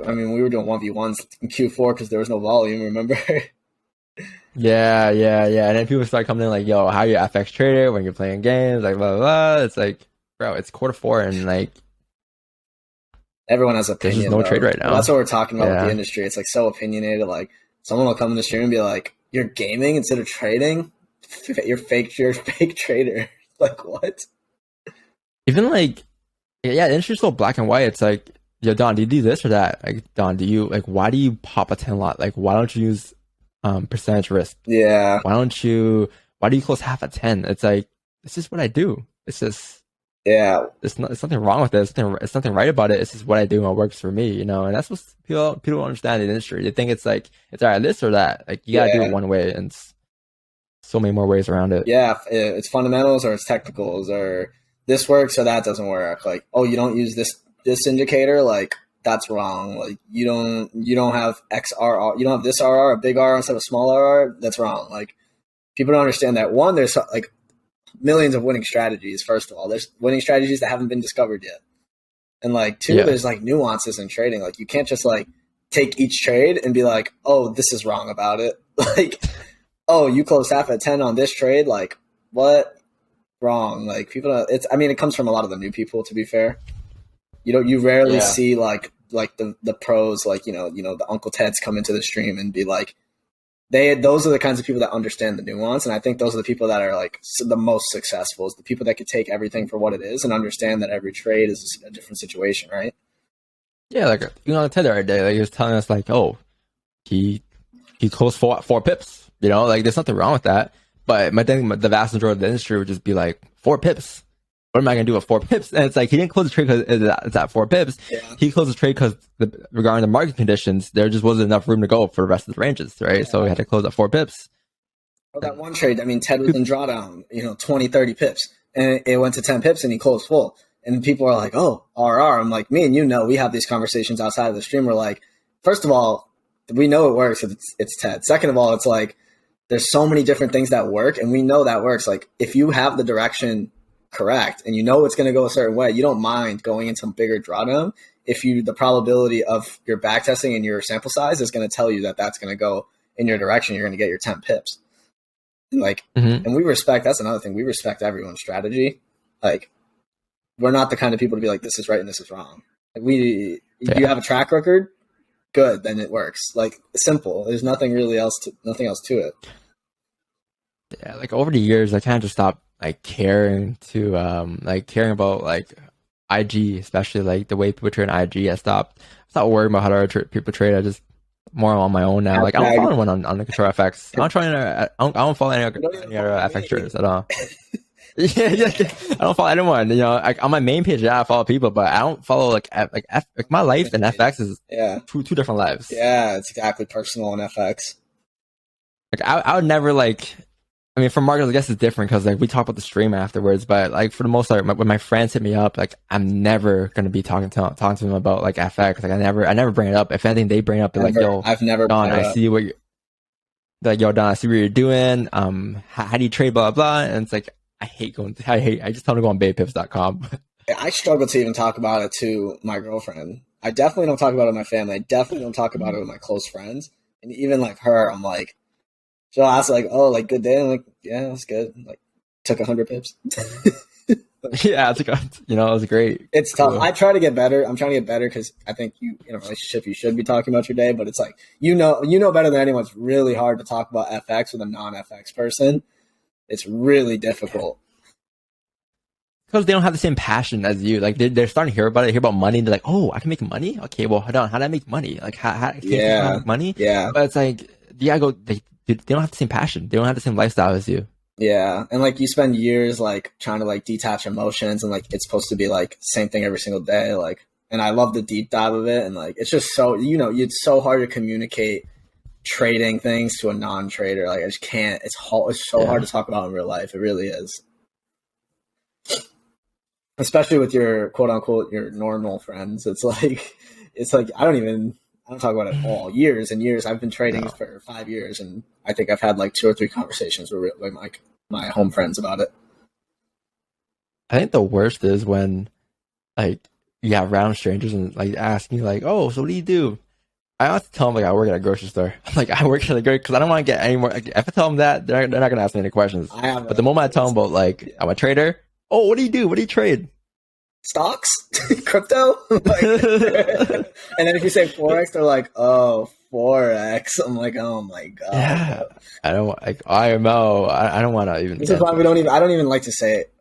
I mean, we were doing 1v1s in Q4 because there was no volume, remember? Yeah. And then people start coming in like, yo, how you FX trader when you're playing games? Like, blah, blah, blah. It's like, bro, it's quarter four and like, Everyone has there's just opinion, no though. trade right Well, that's now. what we're talking about with the Yeah. industry. It's like so opinionated. Like someone will come in the stream and be like, "You're gaming instead of trading. You're fake. You're a fake trader." Like what? Even like, yeah, the industry's so black and white. It's like, yo, Don, do you do this or that? Like, Don, do you like, why do you pop a 10 lot? Like, why don't you use percentage risk? Yeah, Why do you close half a 10? It's like, it's just what I do. It's just, yeah, it's nothing wrong with it. It's nothing right about it. It's just what I do and what works for me, you know? And that's what people don't understand in the industry. They think it's like, it's either this or that. Like, you gotta do it yeah, one way, and it's so many more ways around it. yeah. It's fundamentals or it's technicals or this works or that doesn't work. Like, oh, you don't use this indicator. Like that's wrong. Like you don't have XRR. You don't have this RR, a big R instead of a small RR. That's wrong. Like people don't understand that. One, there's like millions of winning strategies. First of all, there's winning strategies that haven't been discovered yet. And like two, Yeah. there's like nuances in trading. Like you can't just like take each trade and be like, oh, this is wrong about it. Like, oh, you closed half at 10 on this trade. Like, what? Wrong. Like people, I mean, it comes from a lot of the new people, to be fair. You rarely Yeah. see like the pros, like, the Uncle Teds come into the stream and be like, those are the kinds of people that understand the nuance. And I think those are the people that are like the most successful, is the people that could take everything for what it is and understand that every trade is a different situation, right? Yeah, like, you know, Ted the other day, like, he was telling us, like, oh, he closed four pips, you know, like, there's nothing wrong with that. But my thing, the vast majority of the industry would just be like, 4 pips. What am I gonna do with 4 pips? And it's like, he didn't close the trade because it's at 4 pips. Yeah. He closed the trade because regarding the market conditions, there just wasn't enough room to go for the rest of the ranges, right? Yeah. So he had to close at 4 pips. Or that And one trade, I mean, Ted was in drawdown, 20, 30 pips, and it went to 10 pips and he closed full. And people are like, oh, RR. I'm like, me and we have these conversations outside of the stream. We're like, first of all, we know it works if it's Ted. Second of all, it's like, there's so many different things that work, and we know that works. Like, if you have the direction correct and you know it's going to go a certain way, you don't mind going into some bigger drawdown if the probability of your back testing and your sample size is going to tell you that that's going to go in your direction. You're going to get your 10 pips. And like, and we respect, that's another thing. We respect everyone's strategy. Like, we're not the kind of people to be like, this is right and this is wrong. Like you have a track record, good, then it works. Like, simple. There's nothing else to it. yeah, like, over the years, I kind of just stopped like caring about like IG, especially like the way people trade on IG. I stopped worrying about how other people trade. I just more on my own now. Like, I don't follow anyone on the Control FX. I don't follow any other FX traders at all. Yeah, I don't follow anyone. You know, like, on my main page, yeah, I follow people, but I don't follow like my life and FX is two different lives. Yeah, it's exactly personal and FX. Like, I would never like. I mean, for markets, I guess it's different because like we talk about the stream afterwards. But like, for the most part, when my friends hit me up, like, I'm never gonna be talking to them about like FX. Like, I never bring it up. If anything, they bring it up. They're like, "Yo, I've never Don, I see what you're like. Yo, Don, I see what you're doing. How do you trade? Blah blah." And it's like, I just tell them to go on baypips.com. I struggle to even talk about it to my girlfriend. I definitely don't talk about it with my family. I definitely don't talk about it with my close friends. And even like her, I'm like, she'll ask like, oh, like, good day. I'm like, yeah, that's good. Like, took 100 pips. Yeah, it was great. It's tough. I try to get better. I'm trying to get better because I think in a relationship, you should be talking about your day, but it's like, you know better than anyone. It's really hard to talk about FX with a non-FX person. It's really difficult. Because they don't have the same passion as you. Like, they're starting to hear about money. And they're like, oh, I can make money? Okay, well, hold on. How do I make money? Like, how can I make money? Yeah. But it's like, they don't have the same passion. They don't have the same lifestyle as you. Yeah. And like, you spend years like trying to like detach emotions, and like it's supposed to be like same thing every single day. Like, and I love the deep dive of it. And like, it's just so, it's so hard to communicate trading things to a non-trader. Like, I just can't. It's so hard to talk about in real life. It really is. Especially with your quote unquote your normal friends. It's like I don't talk about it all. Years and years. I've been trading for 5 years, and I think I've had like 2 or 3 conversations with my home friends about it. I think the worst is when, like, you have random strangers and like asking you like, oh, so what do you do? I have to tell them like I work at a grocery store. I'm like I work at a grocery because I don't want to get any more. Like, if I tell them that, they're not gonna ask me any questions. I have But the moment I tell them about like I'm a trader, oh, what do you do? What do you trade? stocks, crypto. Like, and then if you say Forex, they're like, oh, Forex. I'm like, oh my god. Yeah, I don't like IMO. I don't want to even. This is why we don't even. I don't even like to say it.